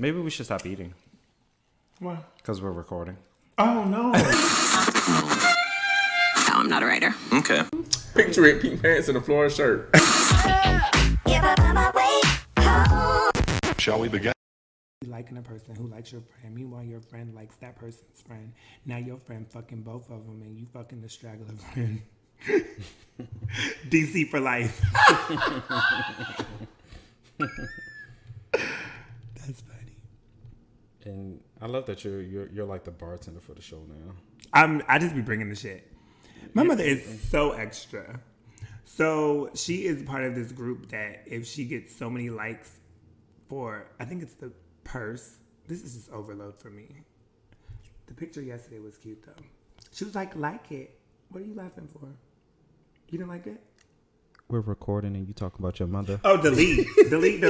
Maybe we should stop eating. Why? Because we're recording. Oh, no. No, I'm not a writer. Okay. Picture it, pink pants and a floral shirt. Shall we begin? Liking a person who likes your friend. Meanwhile, your friend likes that person's friend. Now your friend fucking both of them and you fucking the straggler friend. DC for life. That's funny. And I love that you're like the bartender for the show now. I just be bringing the shit. My mother is so extra. So she is part of this group that if she gets so many likes for, I think it's the purse. This is just overload for me. The picture yesterday was cute though. She was like it. What are you laughing for? You didn't like it? We're recording and you talk about your mother. Oh, delete. delete.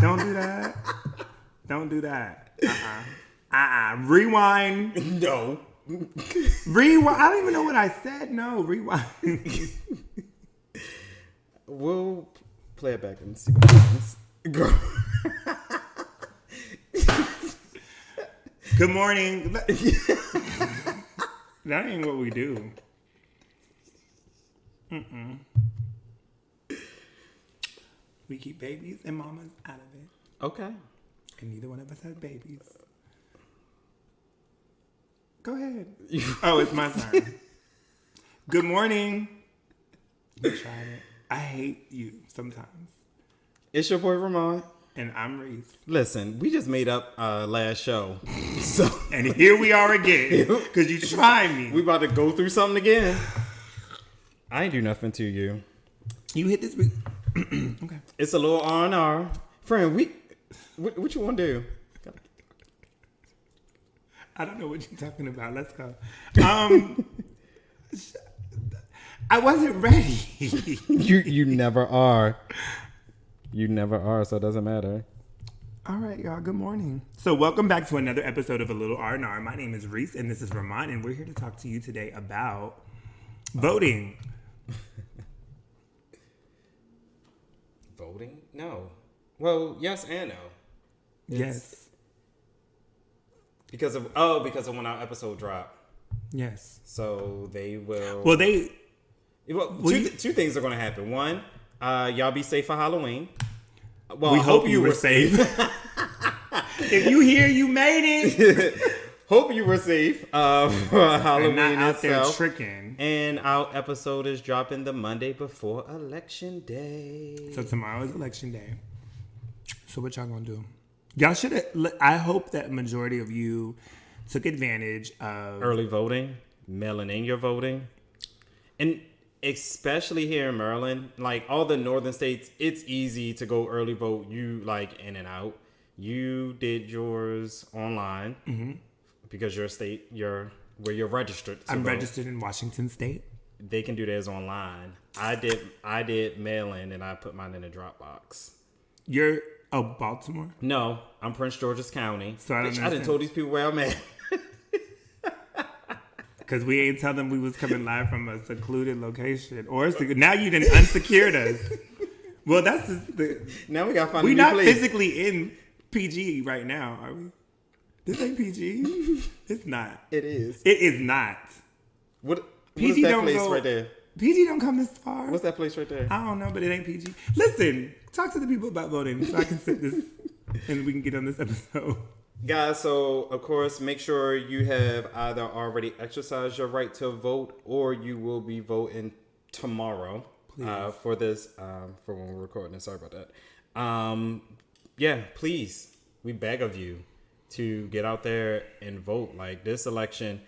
Don't do that. Don't do that. Rewind. No. Rewind. I don't even know what I said. No, rewind. We'll play it back and see what happens. Girl. Good morning. That ain't what we do. We keep babies and mamas out of it. Okay. And neither one of us has babies. Go ahead. Oh, it's my turn. Good morning. You tried it. I hate you sometimes. It's your boy Ramont. And I'm Reese. Listen, we just made up last show. So and here we are again. Because you tried me. We about to go through something again. I ain't do nothing to you. You hit this week. Okay. It's a little R&R. Friend, what you want to do? I don't know what you're talking about. Let's go. I wasn't ready. You never are. You never are, so it doesn't matter. All right, y'all. Good morning. So welcome back to another episode of A Little R&R. My name is Reese, and this is Ramont, and we're here to talk to you today about voting. Voting? No. Well, yes and no. Yes. Because of when our episode dropped. Yes. So they will. Well, two things are going to happen. One, y'all be safe for Halloween. Well, we I hope you were safe. If you hear you made it. Hope you were safe for Halloween and not out itself. there tricking. And our episode is dropping the Monday before Election Day. So tomorrow is Election Day. So what y'all gonna do? Y'all should have. I hope that majority of you took advantage of early voting, mailing in your voting, and especially here in Maryland, like all the northern states, it's easy to go early vote. You like in and out. You did yours online because your state, where you're registered. I'm registered in Washington State. They can do theirs online. I did mail in and I put mine in a Dropbox. You're Baltimore? No, I'm Prince George's County. So I didn't told these people where I'm at. Because we ain't tell them we was coming live from a secluded location. Now you done unsecured us. Well, that's now we got to find a We're new not place. physically in PG right now, are we? This ain't PG. It's not. It is. It is not. What PG is that don't place go, right there? PG don't come this far. What's that place right there? I don't know, but it ain't PG. Listen, talk to the people about voting so I can sit this and we can get on this episode. Guys, so of course, make sure you have either already exercised your right to vote or you will be voting tomorrow for this, for when we're recording this. Sorry about that. Yeah, please, we beg of you to get out there and vote. Like this election,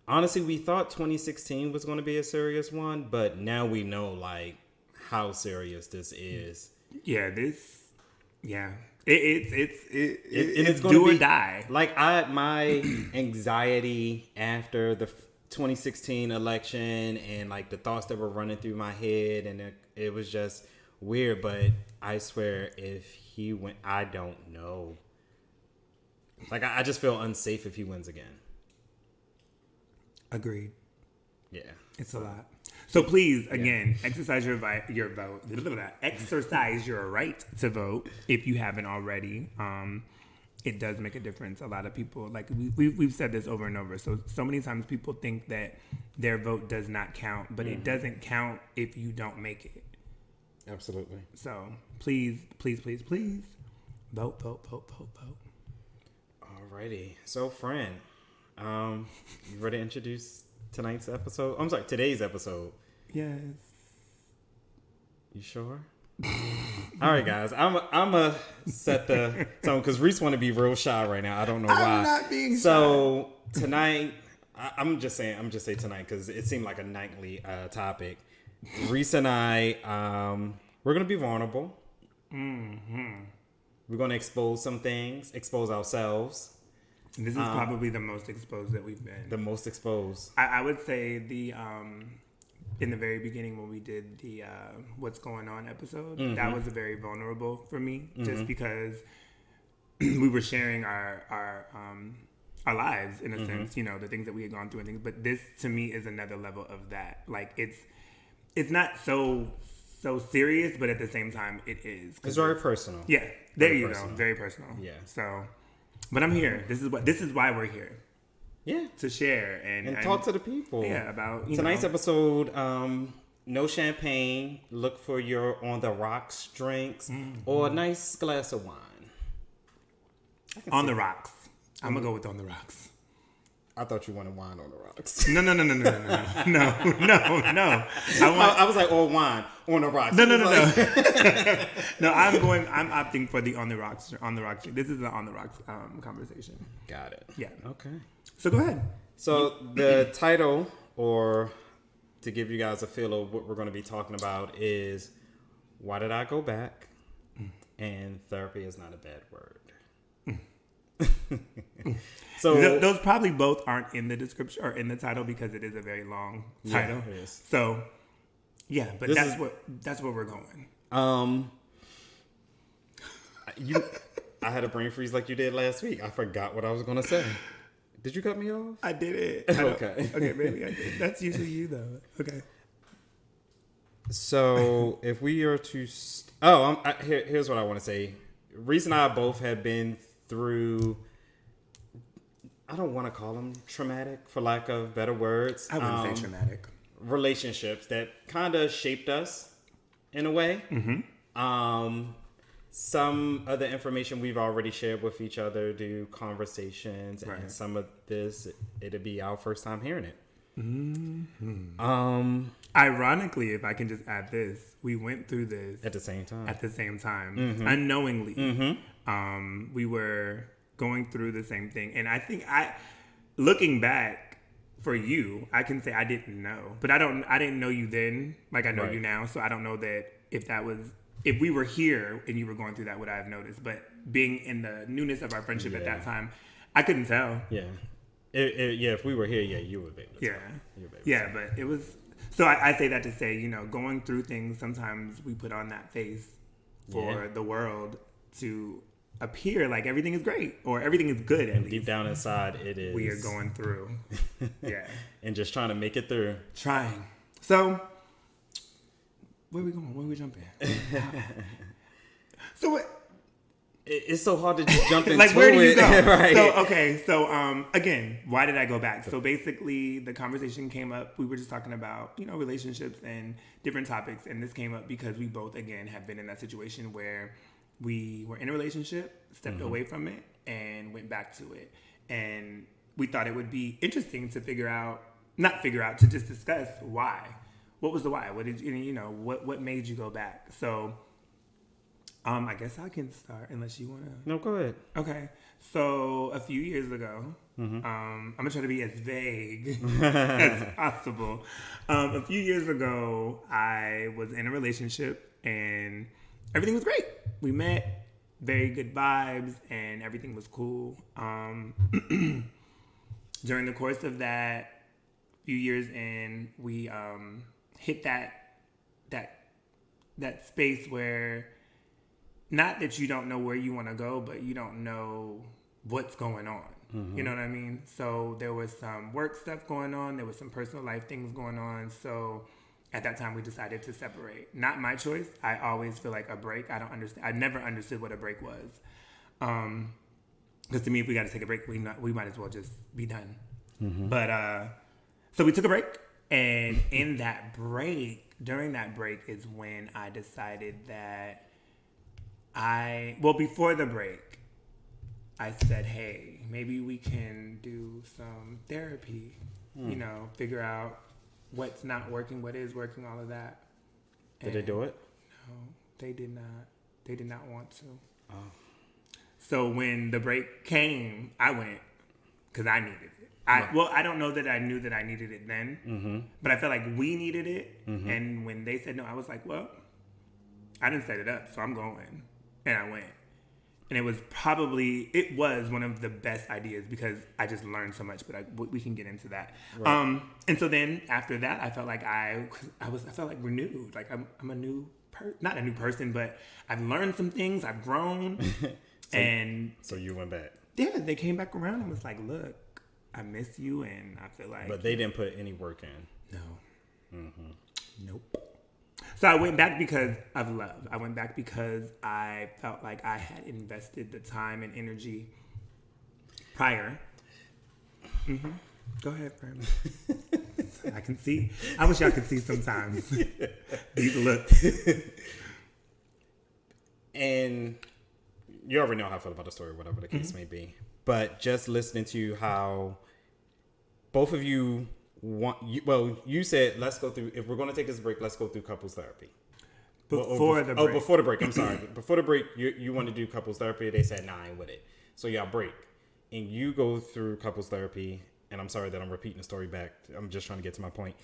honestly, we thought 2016 was going to be a serious one, but now we know like how serious this is. Yeah, it's going to do be or die. Like my anxiety after the 2016 election and like the thoughts that were running through my head, and it was just weird. But I swear, if he went, I don't know. Like I just feel unsafe if he wins again. Agreed. Yeah. It's a lot. So please, again, exercise your vote. Exercise your right to vote if you haven't already. It does make a difference. A lot of people, like we've said this over and over. So many times people think that their vote does not count, but it doesn't count if you don't make it. Absolutely. So please, please, please, please, vote. Alrighty. So, friend, you ready to introduce tonight's episode? I'm sorry, today's episode. Yes. You sure? All right, guys. I'm a set the tone because Reese want to be real shy right now. I don't know why. I'm not being shy. So tonight, I'm just saying tonight because it seemed like a nightly topic. Reese and I, we're gonna be vulnerable. Mm-hmm. We're gonna expose some things, expose ourselves. This is probably the most exposed that we've been. The most exposed. I would say in the very beginning when we did the What's Going On episode, that was very vulnerable for me, just because we were sharing our lives in a sense, you know, the things that we had gone through and things. But this to me is another level of that. Like it's not so serious, but at the same time it is. It's very personal. Yeah, there you go. Very personal. Yeah. So, but I'm here. This is why we're here. Yeah. To share and talk to the people. Yeah, about tonight's episode. No champagne. Look for your on the rocks drinks or a nice glass of wine. On the rocks. I'm gonna go with on the rocks. I thought you wanted wine on the rocks. No. No. I was like, wine on the rocks. No. No, I'm opting for the on the rocks. This is an on the rocks conversation. Got it. Yeah. Okay. So go ahead. So the title, or to give you guys a feel of what we're going to be talking about, is Why Did I Go Back? And therapy is not a bad word. So those probably both aren't in the description or in the title because it is a very long title. Yeah, it is. So yeah, but that's where we're going. I had a brain freeze like you did last week. I forgot what I was going to say. Did you cut me off? I did it. Okay. Okay, maybe I did. That's usually you though. Okay. So if we are to... here's what I want to say. Reese and I both have been through... I don't want to call them traumatic, for lack of better words. I wouldn't say traumatic. Relationships that kind of shaped us in a way. Mm-hmm. Some of the information we've already shared with each other through conversations, right. And some of this, it'll be our first time hearing it. Mm-hmm. Ironically, if I can just add this, we went through this at the same time. Mm-hmm. Unknowingly. Mm-hmm. We were going through the same thing, and I think looking back for you, I can say I didn't know, but I didn't know you then, like I know you now, so I don't know that if we were here and you were going through that, would I have noticed? But being in the newness of our friendship at that time, I couldn't tell. Yeah. If we were here, you would be able to tell. Yeah, but it was... So I say that to say, you know, going through things, sometimes we put on that face for the world to appear like everything is great or everything is good, at least. Deep down inside, it is. We are going through. Yeah. And just trying to make it through. Trying. So... Where are we going? Where are we jumping? So what? It's so hard to just jump into like, where do you go? Right. So, again, why did I go back? So basically, the conversation came up. We were just talking about, you know, relationships and different topics. And this came up because we both, again, have been in that situation where we were in a relationship, stepped away from it, and went back to it. And we thought it would be interesting to to just discuss why. What was the why? What did you know? What made you go back? So, I guess I can start unless you want to. No, go ahead. Okay. So a few years ago, I'm gonna try to be as vague as possible. A few years ago, I was in a relationship and everything was great. We met, very good vibes, and everything was cool. During the course of that few years in, we hit that space where, not that you don't know where you want to go, but you don't know what's going on. You know what I mean? So there was some work stuff going on. There was some personal life things going on. So at that time, we decided to separate. Not my choice. I always feel like a break. I don't understand. I never understood what a break was. Because to me, if we got to take a break, we might as well just be done. But so we took a break. And in that break, during that break is when I decided that before the break, I said, hey, maybe we can do some therapy, figure out what's not working, what is working, all of that. Did they do it? No, they did not. They did not want to. Oh. So when the break came, I went because I needed it. I don't know that I knew that I needed it then, but I felt like we needed it. And when they said no, I was like, well, I didn't set it up, so I'm going. And I went. And it was one of the best ideas because I just learned so much, but we can get into that. Right. And so then after that, I felt like I felt like renewed. Like I'm a new not a new person, but I've learned some things. I've grown. So you went back. Yeah, they came back around and was like, look, I miss you, and I feel like. But they didn't put any work in. No. Nope. So I went back because of love. I went back because I felt like I had invested the time and energy prior. Go ahead, Brandon. I can see. I wish y'all could see sometimes. These looks. And you already know how I feel about the story, whatever the case may be. But just listening to how both of you you said, let's go through, if we're going to take this break, let's go through couples therapy. Before the break. Before the break. I'm sorry. Before the break, you want to do couples therapy. They said, nah, I ain't with it. So y'all break. And you go through couples therapy. And I'm sorry that I'm repeating the story back. I'm just trying to get to my point.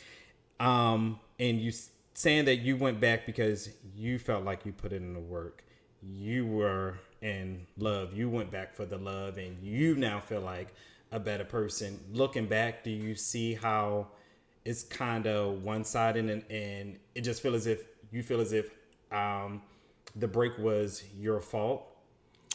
And you saying that you went back because you felt like you put in the work. You were in love. You went back for the love. And you now feel like a better person. Looking back, do you see how it's kind of one-sided and it just feel as if the break was your fault?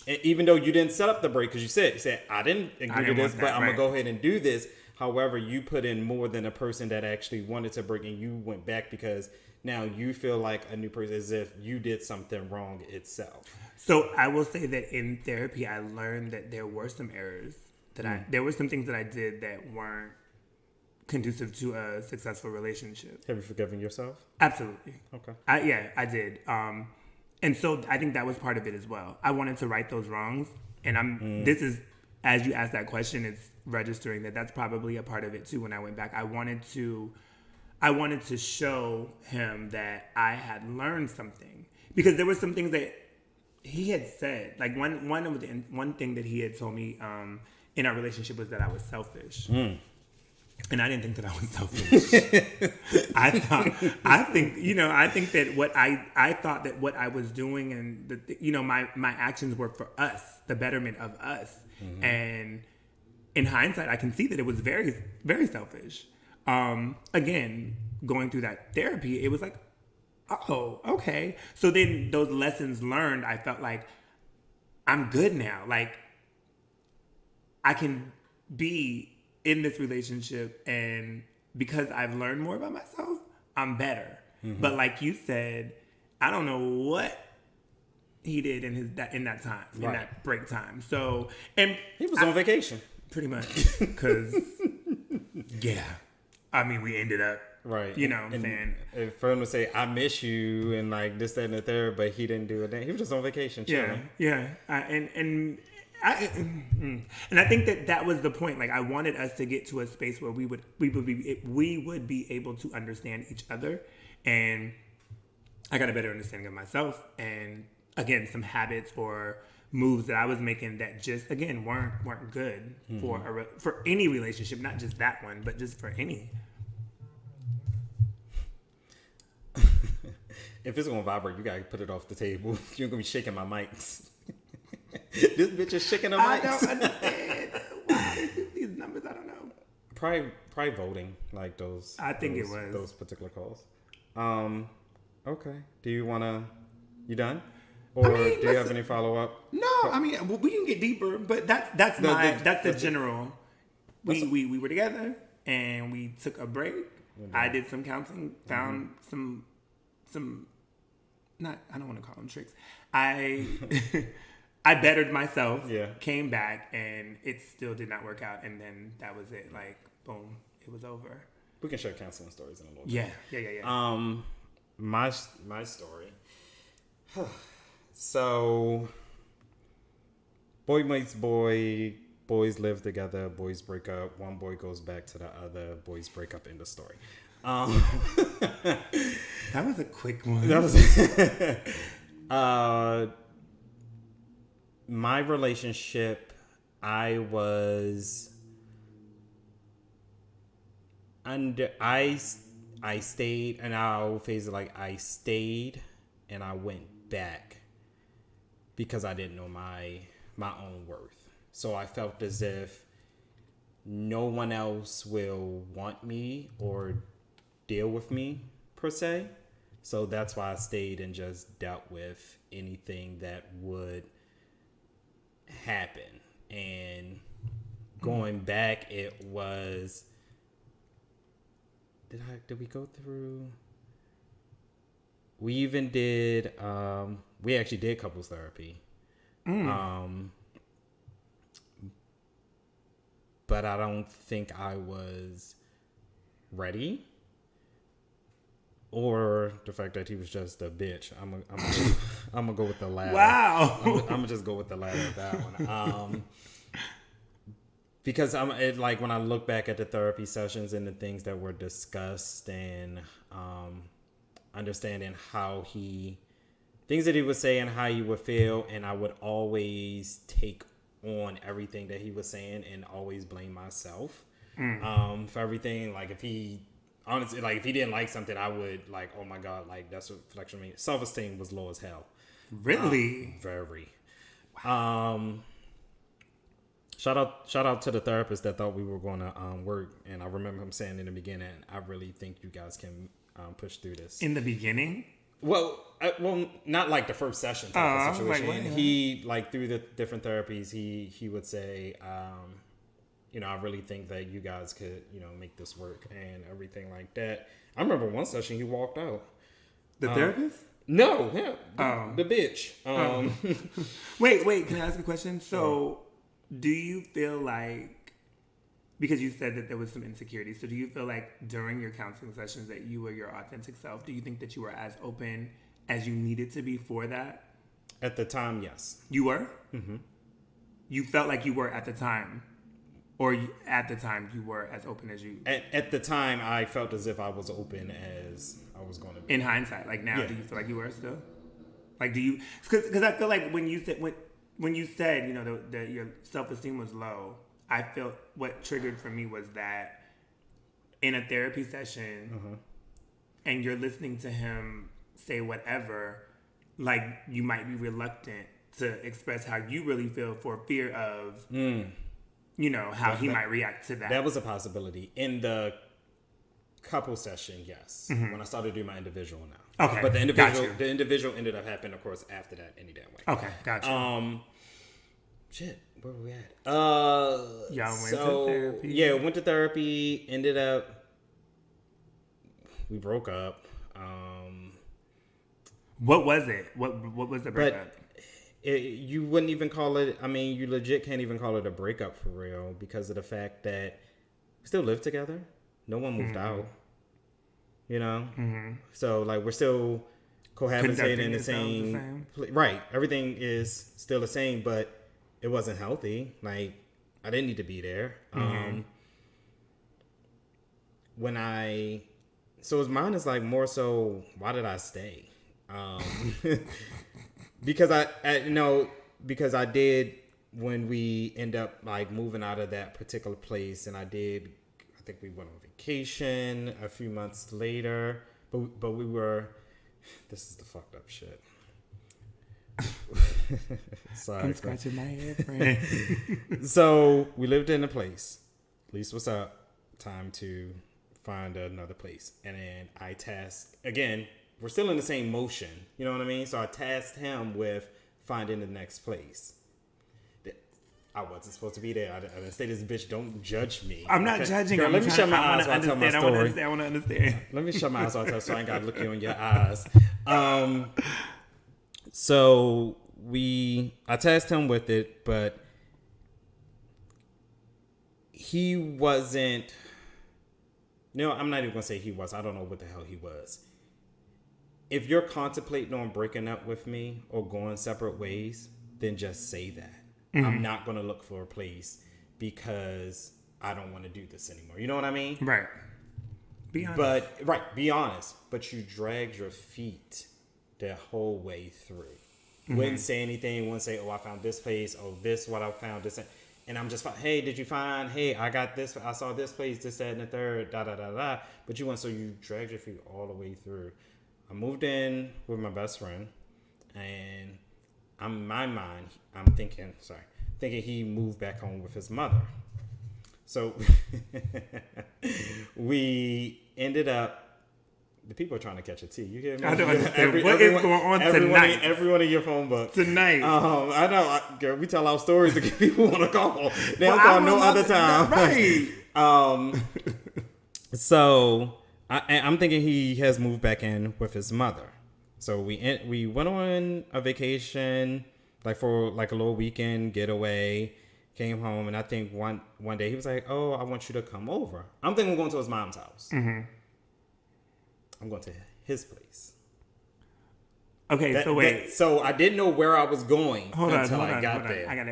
And even though you didn't set up the break, because you said I didn't agree to this, but I'm gonna go ahead and do this. However, you put in more than a person that actually wanted to break, and you went back because now you feel like a new person, as if you did something wrong itself. So I will say that in therapy, I learned that there were some errors there were some things that I did that weren't conducive to a successful relationship. Have you forgiven yourself? Absolutely. Okay. I did. And so I think that was part of it as well. I wanted to right those wrongs. And this is, as you asked that question, it's registering that's probably a part of it too. When I went back, I wanted to show him that I had learned something, because there were some things that he had said. Like one thing that he had told me in our relationship was that I was selfish. And I didn't think that I was selfish. I think that I thought that what I was doing and my actions were for us, the betterment of us. And in hindsight, I can see that it was very, very selfish. Again, going through that therapy, it was like, oh, okay. So then those lessons learned, I felt like I'm good now. Like I can be in this relationship, and because I've learned more about myself, I'm better. But like you said, I don't know what he did in that time, in that break time. So, and he was on vacation, pretty much. Because yeah, I mean, we ended up right. You know what I'm saying? And for him to say, "I miss you," and like this, that, and the third, but he didn't do it. He was just on vacation, chilling. Yeah. And I think that was the point. Like I wanted us to get to a space where we would be able to understand each other, and I got a better understanding of myself, and again, some habits or moves that I was making that just again weren't good for any relationship, not just that one, but just for any. If it's gonna vibrate, you gotta put it off the table. You're gonna be shaking my mics. This bitch is shaking her mics. I don't understand. Why these numbers? I don't know. Probably voting like those. I think it was those particular calls. Okay. Do you wanna? You done? Or do you have any follow up? No, I mean we can get deeper, but that's the general. We were together and we took a break. Mm-hmm. I did some counseling, found some not, I don't want to call them tricks. I bettered myself. Yeah. Came back and it still did not work out, and then that was it. Like boom, it was over. We can share counseling stories in a little bit. Yeah. My story. So, boy meets boy, boys live together, boys break up, one boy goes back to the other, boys break up, end of story. That was a quick one. That was my relationship, I stayed, and I'll phase it like I stayed and I went back because I didn't know my own worth. So I felt as if no one else will want me or deal with me per se. So that's why I stayed and just dealt with anything that would happen. And going back, it was, did we go through? We even did, we actually did couples therapy. But I don't think I was ready. Or the fact that he was just a bitch. I'm gonna go with the latter. Wow. I'm gonna just go with the latter of that one. Because like when I look back at the therapy sessions and the things that were discussed and understanding things that he would say and how he would feel, and I would always take on everything that he was saying and always blame myself for everything. Like if he didn't like something, I would like, oh my God, like that's what reflection means. Self-esteem was low as hell. Really? Very. Wow. Shout out to the therapist that thought we were going to work, and I remember him saying in the beginning, I really think you guys can push through this. In the beginning? Well, not like the first session type of situation. Like, he, like, through the different therapies, he would say, I really think that you guys could, make this work and everything like that. I remember one session he walked out. The therapist? No, the bitch. Wait, can I ask a question? So, do you feel like, because you said that there was some insecurity, so do you feel like during your counseling sessions that you were your authentic self? Do you think that you were as open as you needed to be for that? At the time, yes. You were? Mm-hmm. You felt like you were at the time? Or at the time you were as open as you... At the time, I felt as if I was open as I was going to be. In hindsight, like now, Do you feel like you were still? Like, do you... Because I feel like when you said, that your self-esteem was low, I felt what triggered for me was that in a therapy session and you're listening to him say whatever, like you might be reluctant to express how you really feel for fear of... how he might react to that. That was a possibility. In the couple session, yes. Mm-hmm. When I started doing my individual now. Okay. But the individual ended up happening, of course, after that any damn way. Okay, gotcha. Shit, where were we at? Y'all went to therapy. Yeah, went to therapy, ended up, we broke up. What was it? What was the breakup? You wouldn't even call it, you legit can't even call it a breakup for real because of the fact that we still live together. No one moved out, So, like, we're still cohabitating in the same. Right. Everything is still the same, but it wasn't healthy. Like, I didn't need to be there. So mine is like more so, why did I stay? Because I did when we end up like moving out of that particular place, and I think we went on vacation a few months later, but we were, this is the fucked up shit. Sorry. I'm scratching my head, friend. So we lived in a place. Lease was up. Time to find another place. And then I tasked, again, we're still in the same motion. You know what I mean? So I tasked him with finding the next place. I wasn't supposed to be there. I didn't say this bitch. Don't judge me. I'm not judging. Girl, let me shut my eyes while I tell my story. I want to understand. Let me shut my eyes while I tell, so I ain't got to look you in your eyes. So I tasked him with it, but he wasn't. No, I'm not even gonna say he was. I don't know what the hell he was. If you're contemplating on breaking up with me or going separate ways, then just say that. Mm-hmm. I'm not gonna look for a place because I don't want to do this anymore. You know what I mean? Right. Be honest. Be honest. But you dragged your feet the whole way through. Mm-hmm. Wouldn't say anything. Wouldn't say, "Oh, I found this place. Oh, this what I found." This, and I'm just, "Hey, did you find? Hey, I got this. I saw this place. This, that, and the third. Da da da da." But you went, so you dragged your feet all the way through. I moved in with my best friend, and in my mind, I'm thinking he moved back home with his mother. So we ended up. The people are trying to catch a tea. You hear me? I don't understand. What is going on tonight? Everyone in your phone book. Tonight. I know. Girl, we tell our stories to get people want to call. They don't call no other time. Right. So I'm thinking he has moved back in with his mother. So we went on a vacation, like for like a little weekend getaway. Came home, and I think one day he was like, "Oh, I want you to come over." I'm thinking we're going to his mom's house. Mm-hmm. I'm going to his place. Okay, so wait. So I didn't know where I was going until I got there. I got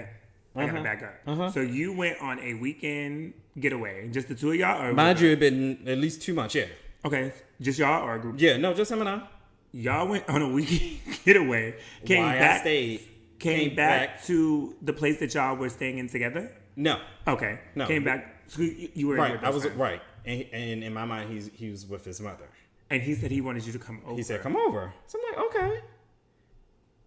to back up. So you went on a weekend getaway, just the two of y'all? Or mind you, it had been at least 2 months, yeah. Okay, just y'all or a group? Yeah, no, just him and I. Y'all went on a weekend getaway. Came back to the place that y'all were staying in together? No. Okay. No. Came back. So you were right. I was right, and in my mind, he was with his mother. And he said he wanted you to come over. He said, "Come over." So I'm like, "Okay."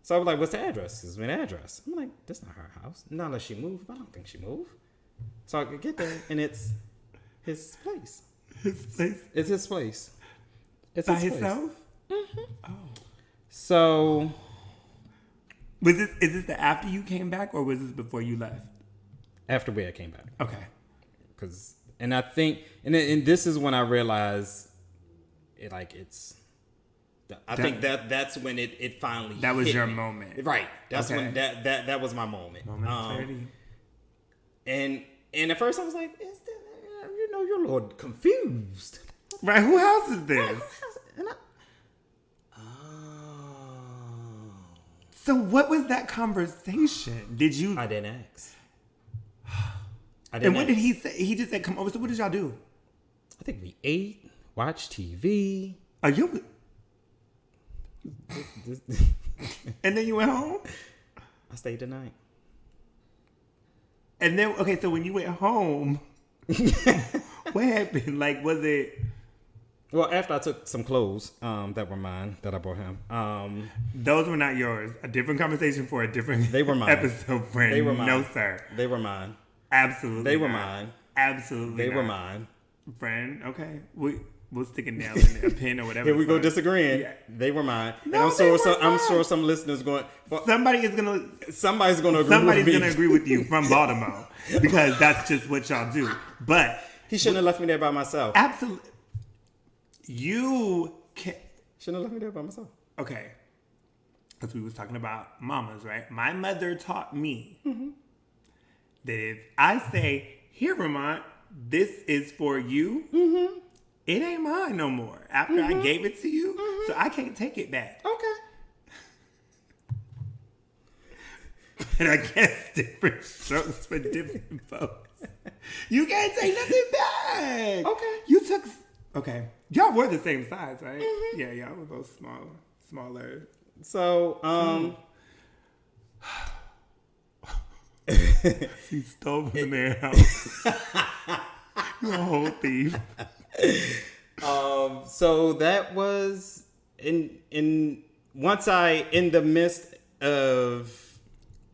So I was like, "What's the address?" This is an address. I'm like, "That's not her house. Not unless she moved. I don't think she moved." So I could get there, and it's his place. His place. It's his place. It's by himself. Mm-hmm. Oh. So. Is this the after you came back, or was this before you left? After we came back. Okay. And I think, and this is when I realized, I think that's when it finally. That was hit your me. Moment, right? That's when that was my moment. And at first I was like, you're a little confused, right? Who house is this? So what was that conversation? Did you? I didn't ask. And what did he say? He just said, "Come over." So what did y'all do? I think we ate, watched TV. Are you? And then you went home? I stayed the night. And then, okay, so when you went home, what happened? Like, was it... Well, after I took some clothes that were mine, that I bought him. Those were not yours. A different conversation for a different they were mine. Episode, friend. They were mine. No, sir. They were mine. Absolutely They were not. mine. Absolutely They not. were mine. Friend, okay. We'll stick it down in a pen or whatever. Here we go disagreeing. Yeah. They were mine. No, and I'm sure some listeners going... Well, somebody's going to agree with me. Somebody's going to agree with you from Baltimore because that's just what y'all do. But... He shouldn't have left me there by myself. Absolutely. You can't... Shouldn't have left me there by myself. Okay. Because we was talking about mamas, right? My mother taught me that if I say, "Here, Ramont, this is for you," it ain't mine no more. After I gave it to you, so I can't take it back. Okay. But I guess different strokes for different folks. You can't take nothing back. Okay. You took... Okay. Y'all were the same size, right? Yeah, y'all were both smaller. So, She stole from their house. You're a whole thief. So that was in the midst of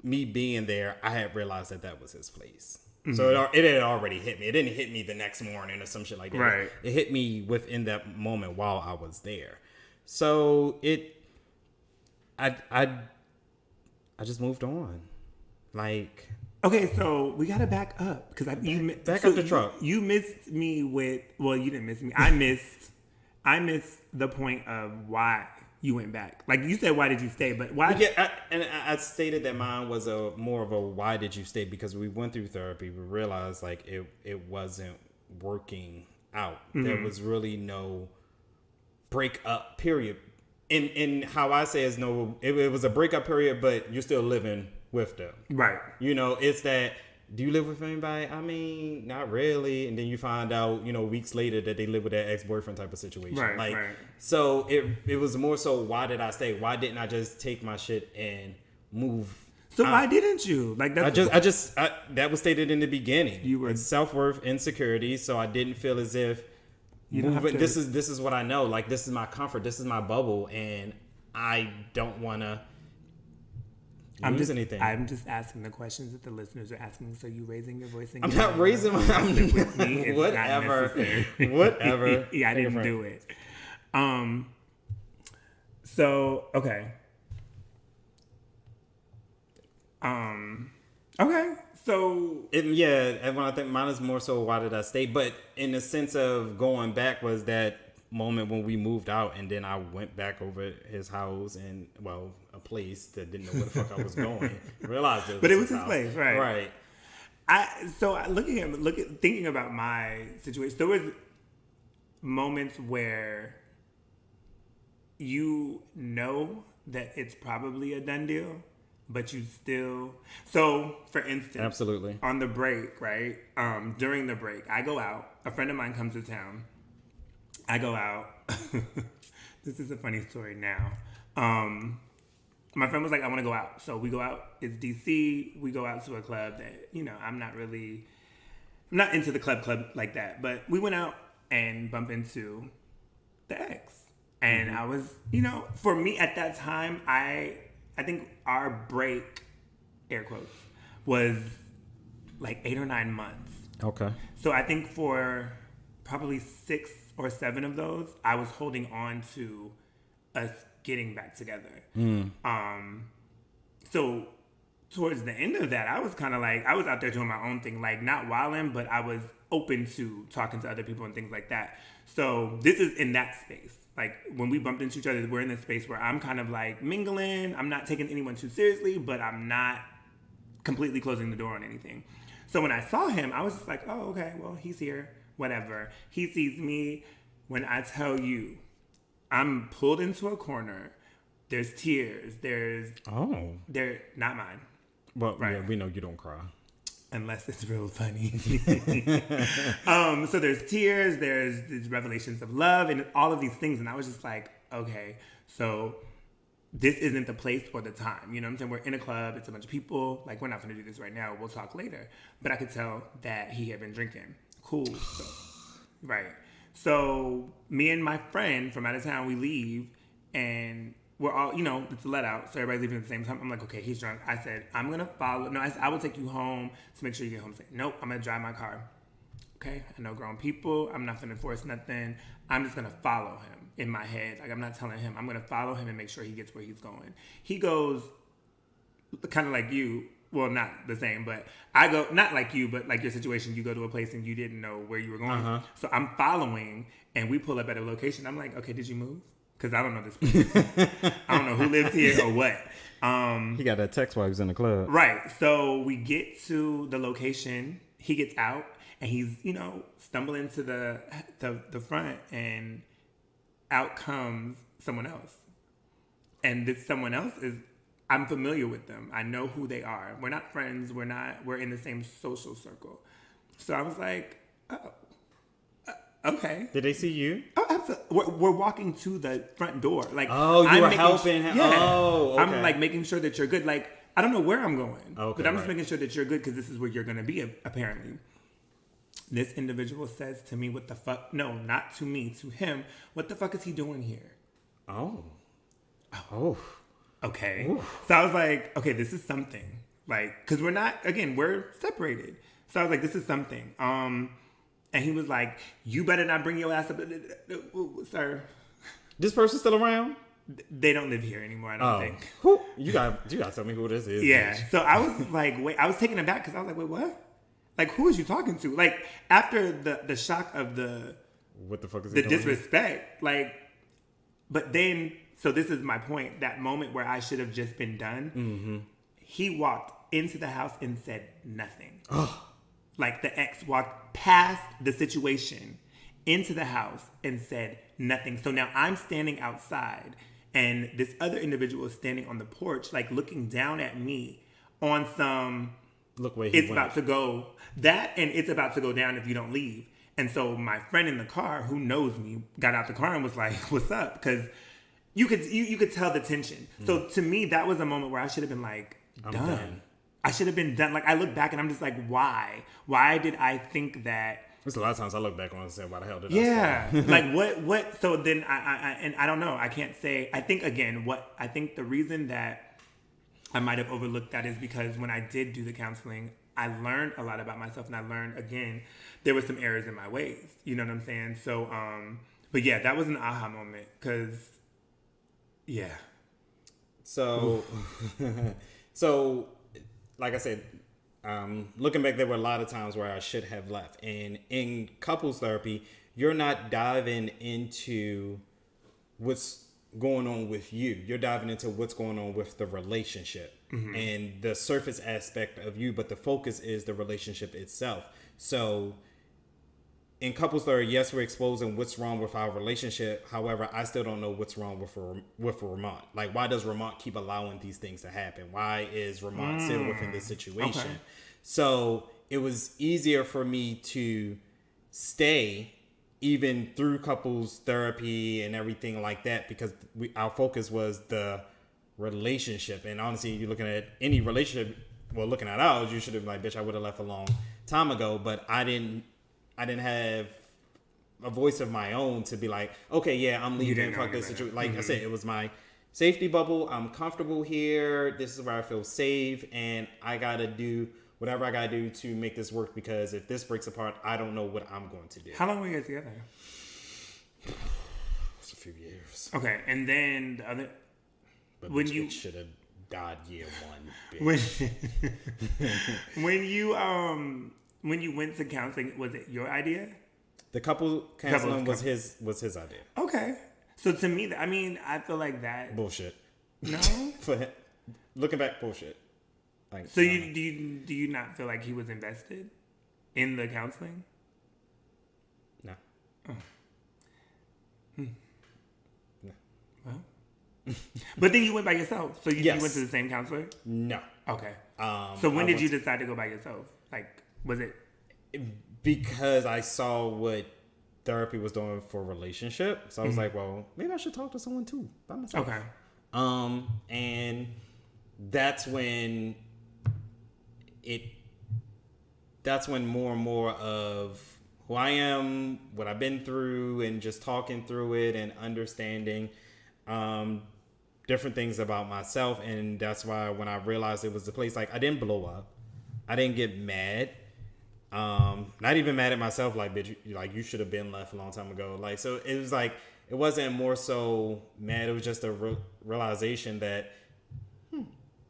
me being there, I had realized that was his place. So it had already hit me. It didn't hit me the next morning or some shit like that. Right. It hit me within that moment while I was there. So I just moved on. Like, okay, so we gotta back up because up the truck. You missed me with. Well, you didn't miss me. I missed the point of why you went back. Like you said, why did you stay? But why? Yeah, I stated that mine was more of a why did you stay, because we went through therapy. We realized like it wasn't working out. Mm-hmm. There was really no breakup period. In how I say is no, it was a breakup period, but you're still living with them. Right. You know, it's that, do you live with anybody? I mean, not really. And then you find out, weeks later that they live with their ex-boyfriend type of situation. Right. So it was more so, why did I stay? Why didn't I just take my shit and move? So why didn't you? Like that that was stated in the beginning. You were self-worth, insecurity. So I didn't feel as if this is what I know. Like, this is my comfort. This is my bubble. And I don't want to anything. I'm just asking the questions that the listeners are asking. So you raising your voice? And I'm not raising my. Whatever. Whatever. Yeah, I didn't do it. So okay. Okay. So and when I think mine is more so, why did I stay? But in the sense of going back was that moment when we moved out, and then I went back over his house and a place that didn't know where the fuck I was going. Realized it was his place, right? Right. Thinking about my situation, there was moments where you know that it's probably a done deal, but you still. So, for instance, absolutely, on the break, right? During the break, I go out. A friend of mine comes to town. I go out. This is a funny story now. My friend was like, I want to go out. So we go out. It's DC. We go out to a club that, I'm not into the club like that. But we went out and bumped into the ex. And I was, for me at that time, I think our break, air quotes, was like 8 or 9 months. Okay. So I think for probably 6 or 7 of those, I was holding on to us getting back together. So towards the end of that, I was kind of like, I was out there doing my own thing, like not wilding, but I was open to talking to other people and things like that. So this is in that space. Like when we bumped into each other, we're in this space where I'm kind of like mingling. I'm not taking anyone too seriously, but I'm not completely closing the door on anything. So when I saw him, I was just like, oh, okay, well, he's here. Whatever. He sees me. When I tell you, I'm pulled into a corner. There's tears. They're not mine. Well, right. Yeah, we know you don't cry. Unless it's real funny. So there's tears. There's these revelations of love and all of these things. And I was just like, okay, so this isn't the place or the time. You know what I'm saying? We're in a club. It's a bunch of people. Like, we're not going to do this right now. We'll talk later. But I could tell that he had been drinking. Cool. So, right. So me and my friend from out of town, we leave and we're all, it's a let out. So everybody's leaving at the same time. I'm like, okay, he's drunk. I said, I'm going to follow. No, I said, I will take you home to make sure you get home safe. Nope, I'm going to drive my car. Okay, I know grown people. I'm not going to force nothing. I'm just going to follow him in my head. Like, I'm not telling him. I'm going to follow him and make sure he gets where he's going. He goes kind of like you. Well, not the same, but I go, not like you, but like your situation, you go to a place and you didn't know where you were going. Uh-huh. So I'm following and we pull up at a location. I'm like, okay, did you move? Because I don't know this place. I don't know who lives here or what. He got that text while he was in the club. Right. So we get to the location. He gets out and he's, stumbling to the front, and out comes someone else. And this someone else I'm familiar with them. I know who they are. We're not friends. We're in the same social circle. So I was like, oh, okay. Did they see you? Oh, absolutely. We're walking to the front door. Like, you were helping him. Yeah. Oh, okay. I'm like making sure that you're good. Like, I don't know where I'm going, okay, but I'm just making sure that you're good because this is where you're going to be, apparently. This individual says to me, what the fuck? No, not to me, to him. What the fuck is he doing here? Oh. Okay. Oof. So I was like, okay, this is something. Like, because we're separated. So I was like, this is something. And he was like, you better not bring your ass up. Sir, This person's still around? They don't live here anymore, I don't think. Who? You got to tell me who this is. Yeah. Bitch. So I was like, wait, I was taken aback because I was like, wait, what? Like, who is you talking to? Like, after the shock of what the fuck is the disrespect, like, but then, so this is my point, that moment where I should have just been done, he walked into the house and said nothing. Like, the ex walked past the situation into the house and said nothing. So now I'm standing outside and this other individual is standing on the porch, like looking down at me on some, look where it's about to go, that and it's about to go down if you don't leave. And so my friend in the car, who knows me, got out the car and was like, what's up? Because you could tell the tension. So to me, that was a moment where I should have been like, done. I should have been done. Like, I look back and I'm just like, why? Why did I think that? There's a lot of times I look back on and say, why the hell did I say? Like, what? So then and I don't know. I can't say. I think, again, I think the reason that I might have overlooked that is because when I did do the counseling, I learned a lot about myself. And I learned, again, there were some errors in my ways. You know what I'm saying? So, but yeah, that was an aha moment. Because, yeah. So, like I said, looking back, there were a lot of times where I should have left. And in couples therapy, you're not diving into what's going on with you. You're diving into what's going on with the relationship and the surface aspect of you. But the focus is the relationship itself. So in couples therapy, yes, we're exposing what's wrong with our relationship. However, I still don't know what's wrong with Ramont. Like, why does Ramont keep allowing these things to happen? Why is Ramont still within this situation? Okay. So it was easier for me to stay even through couples therapy and everything like that because our focus was the relationship. And honestly, you're looking at any relationship, well, looking at ours, you should have been like, bitch, I would have left a long time ago. But I didn't have a voice of my own to be like, okay, yeah, I'm leaving. Fuck this situation. Like I said, it was my safety bubble. I'm comfortable here. This is where I feel safe, and I gotta do whatever I gotta do to make this work. Because if this breaks apart, I don't know what I'm going to do. How long were you guys together? It's a few years. Okay, and then the other. But when you should have died year one, bitch. When you went to counseling, was it your idea? The couple counseling was his idea. Okay. So to me, I mean, I feel like that bullshit. No. For him, looking back, bullshit. Like, so do you not feel like he was invested in the counseling? No. Oh. No. Well. But then you went by yourself. So you went to the same counselor? No. Okay. So when did you decide to go by yourself? Like, was it because I saw what therapy was doing for relationship? So I was like, well, maybe I should talk to someone too by myself. Okay. And that's when more and more of who I am, what I've been through, and just talking through it and understanding different things about myself. And that's why when I realized it was the place, like, I didn't blow up. I didn't get mad. Not even mad at myself, like, bitch, like, you should have been left a long time ago. Like, so it was like, it wasn't more so mad. It was just a realization that,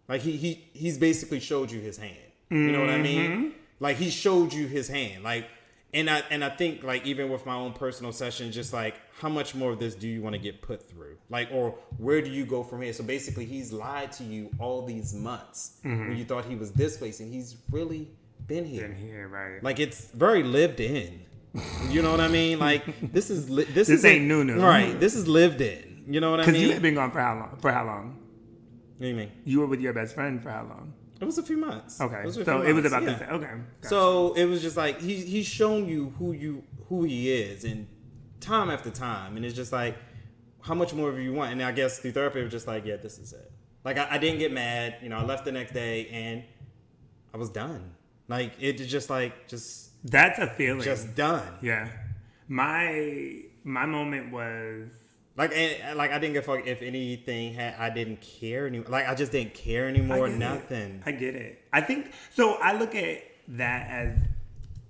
like, he's basically showed you his hand. You know what I mean? Like, he showed you his hand. Like, and I think, like, even with my own personal session, just like, how much more of this do you want to get put through? Like, or where do you go from here? So basically, he's lied to you all these months when you thought he was this place, and he's really been here. Right? Like, it's very lived in. You know what I mean? Like, this ain't new. Right? This is lived in. You know what I mean? Because you had been gone for how long? What do you mean? You were with your best friend for how long? It was a few months. Okay, so it was about this. Okay, gotcha. So it was just like he's shown you who he is, and time after time, and it's just like, how much more of you want? And I guess the therapy was just like, yeah, this is it. Like, I didn't get mad. You know, I left the next day, and I was done. Like, it just that's a feeling. Just done. Yeah, my moment was. Like, I didn't give a fuck if anything I didn't care anymore. Like, I just didn't care anymore. Nothing. I get it. I think so. I look at that as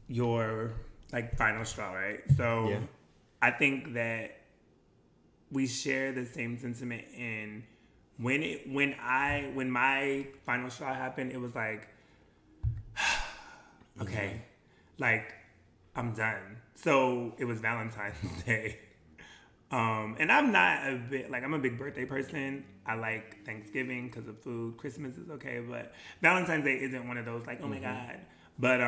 your, like, final straw, right? So, yeah. I think that we share the same sentiment in when my final straw happened, it was like, okay, like I'm done. So it was Valentine's Day. And I'm not I'm a big birthday person. I like Thanksgiving because of food. Christmas is okay, but Valentine's Day isn't one of those like, oh my God. But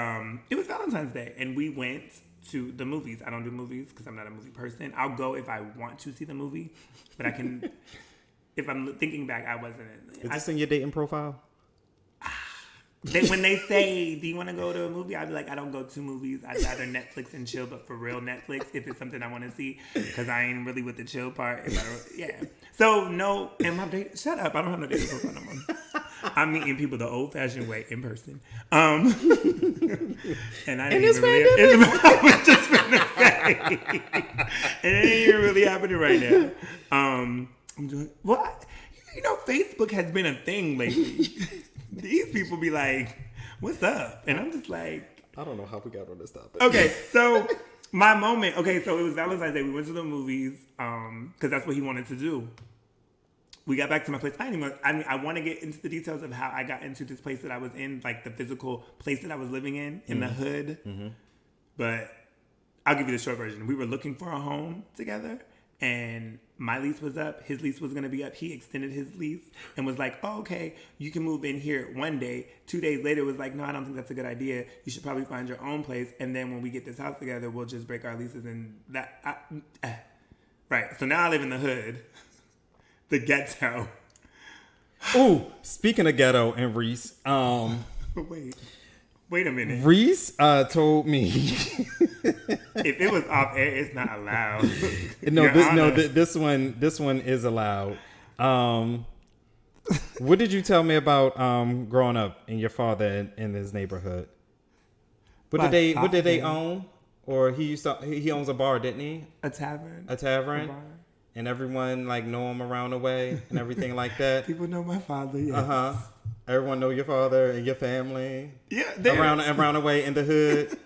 it was Valentine's Day, and we went to the movies. I don't do movies because I'm not a movie person. I'll go if I want to see the movie, but I can. If I'm thinking back, I wasn't. Is this in your dating profile? When they say, do you want to go to a movie? I'd be like, I don't go to movies. I'd rather Netflix and chill, but for real Netflix, if it's something I want to see, because I ain't really with the chill part. So, no, and my date, shut up. I don't have no dating profile no more. I'm meeting people the old-fashioned way in person. And I didn't even really... I was just going to say. And it ain't even really happening right now. I'm doing... What? You know, Facebook has been a thing lately. These people be like, what's up? And I'm just like... I don't know how we got on this topic. Okay, so my moment... Okay, so it was Valentine's Day. We went to the movies because that's what he wanted to do. We got back to my place. I want to get into the details of how I got into this place that I was in, like the physical place that I was living in the hood. Mm-hmm. But I'll give you the short version. We were looking for a home together. And my lease was up. His lease was going to be up. He extended his lease and was like, oh, okay, you can move in here one day. 2 days later was like, no, I don't think that's a good idea. You should probably find your own place. And then when we get this house together, we'll just break our leases and that. Right. So now I live in the hood, the ghetto. Ooh, speaking of ghetto and Reese. Wait a minute. Reese told me. If it was off air, it's not allowed. This one is allowed. What did you tell me about growing up and your father in his neighborhood? What did they own? Or he owns a bar, didn't he? A tavern. A bar. And everyone like know him around the way and everything like that. People know my father. Yes. Everyone know your father and your family. Yeah, around the way in the hood.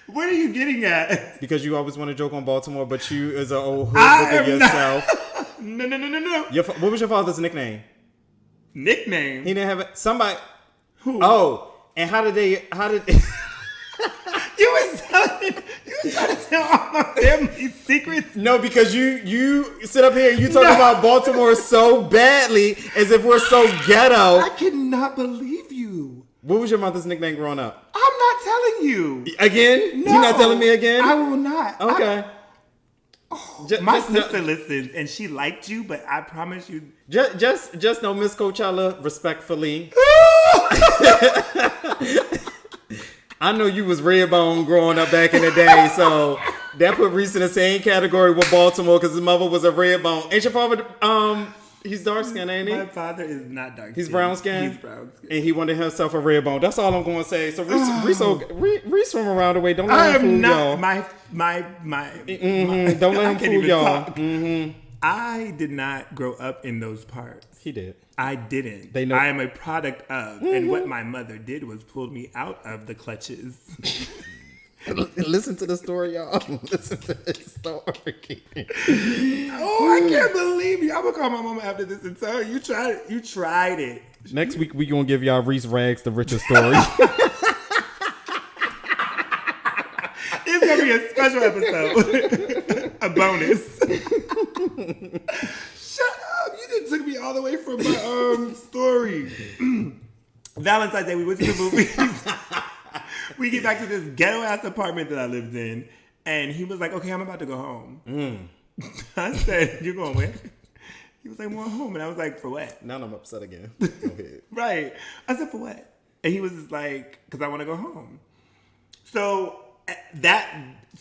What are you getting at? Because you always want to joke on Baltimore, but you is an old hood yourself. No. What was your father's nickname? Nickname? He didn't have it. Somebody. Who? Oh, and how did You was trying to tell all my family secrets? No, because you sit up here and you talk about Baltimore so badly as if we're so ghetto. I cannot believe you. What was your mother's nickname growing up? I'm not telling you. Again? No. You're not telling me again? I will not. Okay. My sister listens and she liked you, but I promise you. Just know Miss Coachella respectfully. I know you was Redbone growing up back in the day, so that put Reese in the same category with Baltimore because his mother was a Redbone. Ain't your father, he's dark skinned, ain't he? My father is not dark skinned. He's brown skinned? He's brown skinned. And he wanted himself a Redbone. That's all I'm going to say. So Reese from around the way. Don't let him fool y'all. Don't let him fool y'all. Mm-hmm. I did not grow up in those parts. He did. I didn't. They know. I am a product of. Mm-hmm. And what my mother did was pulled me out of the clutches. Listen to the story, y'all. Listen to the story. Oh, I can't believe you. I'm going to call my mama after this and tell her you tried it. Next week, we going to give y'all Reese Rags the Richer story. It's going to be a special episode. A bonus. Shut up. You done took me all the way from my story. Valentine's Day, we went to the movies. We get back to this ghetto-ass apartment that I lived in, and he was like, okay, I'm about to go home. I said, you're going where? He was like, well, home. And I was like, for what? Now I'm upset again. Go ahead. Right. I said, for what? And he was just like, because I want to go home. So that,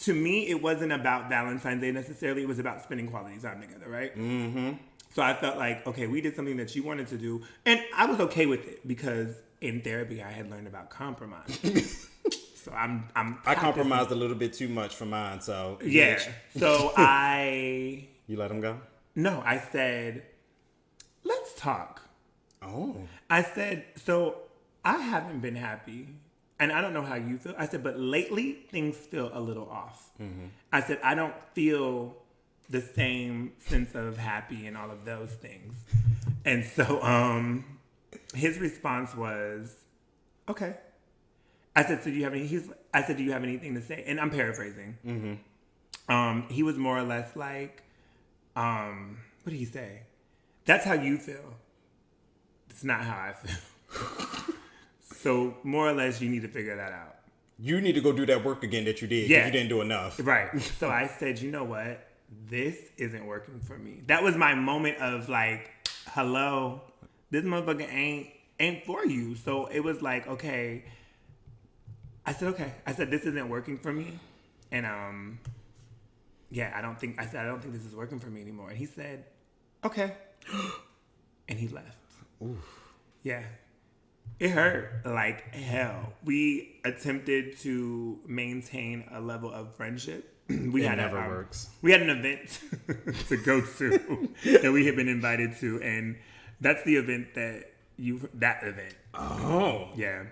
to me, it wasn't about Valentine's Day necessarily. It was about spending quality time together, right? Mm-hmm. So I felt like, okay, we did something that you wanted to do. And I was okay with it because in therapy, I had learned about compromise. So I compromised a little bit too much for mine, so. Yeah. So You let him go? No, I said, let's talk. Oh. I said, so I haven't been happy. And I don't know how you feel. I said, but lately things feel a little off. Mm-hmm. I said, I don't feel the same sense of happy and all of those things. And so his response was, okay. I said, so do you have any? I said, do you have anything to say? And I'm paraphrasing. Mm-hmm. He was more or less like, what did he say? That's how you feel. It's not how I feel. So more or less, you need to figure that out. You need to go do that work again that you did. Yeah. You didn't do enough. Right. So I said, you know what? This isn't working for me. That was my moment of like, hello, this motherfucker ain't for you. So it was like, okay. I said, okay. I said, this isn't working for me. And I don't think this is working for me anymore. And he said, okay. And he left. Oof. Yeah. It hurt like hell. We attempted to maintain a level of friendship. It never works. We had an event to go to that we had been invited to, and that's the event that event. Oh. Yeah.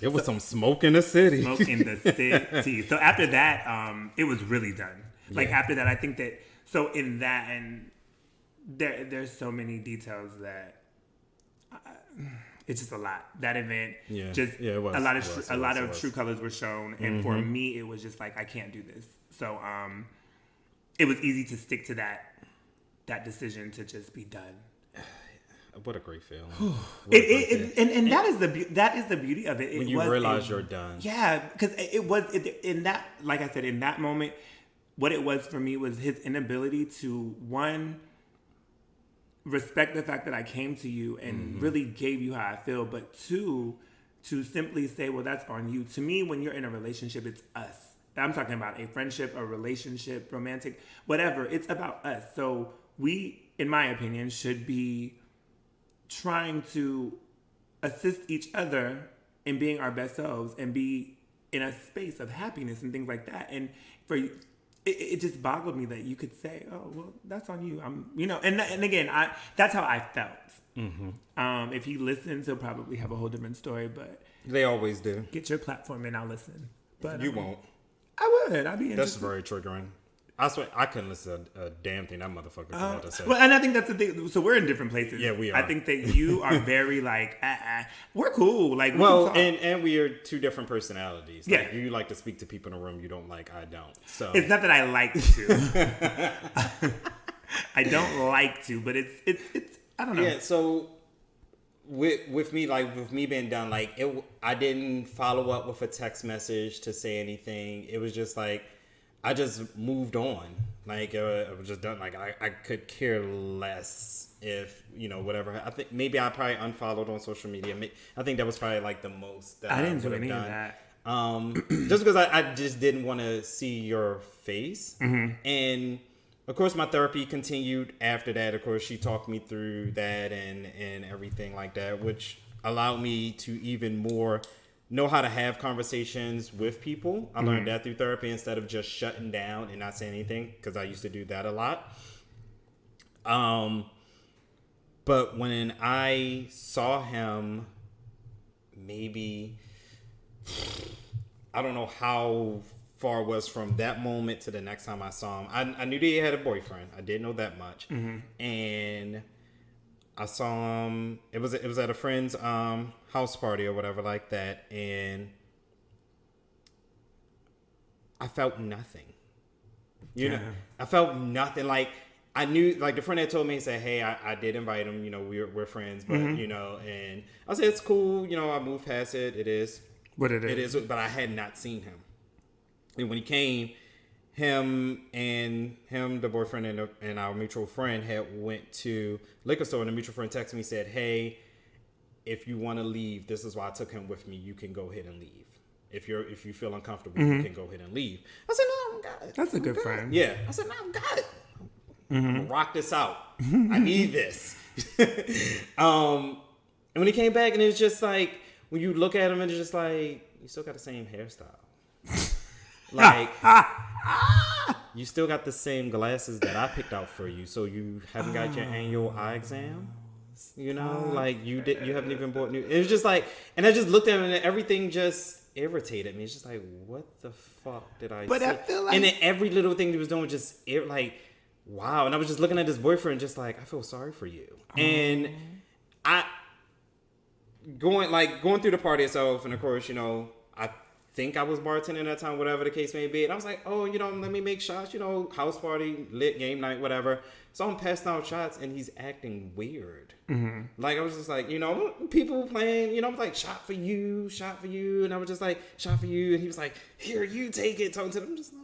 It was some smoke in the city. Smoke in the city. So after that, it was really done. Like after that, I think that, so in that, and there's so many details that it's just a lot. That event, it was. A lot of true colors were shown, and for me, it was just like, I can't do this. So it was easy to stick to that decision to just be done. What a great feeling! And that is the beauty of it. When you realize you're done. Yeah, because it was in that, like I said, in that moment, what it was for me was his inability to, one, respect the fact that I came to you and really gave you how I feel, but two, to simply say, well, that's on you. To me, when you're in a relationship, it's us. I'm talking about a friendship, a relationship, romantic, whatever. It's about us. So we, in my opinion, should be trying to assist each other in being our best selves and be in a space of happiness and things like that. And for you, it just boggled me that you could say, "Oh, well, that's on you." And again, that's how I felt. Mm-hmm. If he listens, he'll probably have a whole different story. But they always do. Get your platform and I'll listen. But you won't. I would. I'd be interested. That's very triggering. I swear, I couldn't listen to a damn thing that motherfucker had to say. Well, and I think that's the thing. So we're in different places. Yeah, we are. I think that you are very like, we're cool. Like, and we are two different personalities. Like, yeah, you like to speak to people in a room you don't like. I don't. So it's not that I like to. I don't like to, but it's. I don't know. Yeah. So with me being done, like I didn't follow up with a text message to say anything. It was just like, I just moved on. Like, I was just done. Like, I could care less if, whatever. I think maybe I probably unfollowed on social media. I think that was probably like the most that I didn't do any of that. Just because I just didn't want to see your face. Mm-hmm. And of course, my therapy continued after that. Of course, she talked me through that and everything like that, which allowed me to even more know how to have conversations with people. I learned that through therapy instead of just shutting down and not saying anything, because I used to do that a lot. But when I saw him, maybe, I don't know how far it was from that moment to the next time I saw him. I knew that he had a boyfriend. I didn't know that much. Mm-hmm. And I saw him. It was at a friend's house party or whatever like that, and I felt nothing. I felt nothing. Like, I knew, like, the friend had told me, he said, "Hey, I did invite him. We're friends, but and I said, it's cool. I moved past it. It is what it is. It is, but I had not seen him, and when he came, the boyfriend and our mutual friend had went to liquor store, and the mutual friend texted me, said, "Hey, if you want to leave, this is why I took him with me. You can go ahead and leave. If you feel uncomfortable, you can go ahead and leave." I said, "No, I'm good." That's a good friend. Yeah. I said, "No, I'm good. I'm gonna rock this out. I need this." And when he came back, and it was just like, when you look at him, and it's just like, you still got the same hairstyle. Like, you still got the same glasses that I picked out for you, so you haven't got your annual eye exam. Like, you haven't even bought new. It was just like, and I just looked at him, and everything just irritated me. It's just like, what the fuck did I say? I feel like, and then every little thing he was doing just like, wow. And I was just looking at this boyfriend just like, I feel sorry for you. And I going through the party itself, and of course, you know, I think I was bartending at that time, whatever the case may be. And I was like, oh, you know, let me make shots, you know, house party, lit game night, whatever. So I'm passing out shots and he's acting weird. Like, I was just like, you know, people playing, you know, I'm like, shot for you. And I was just like, shot for you. And he was like, here, you take it. Talking to them. I'm just like,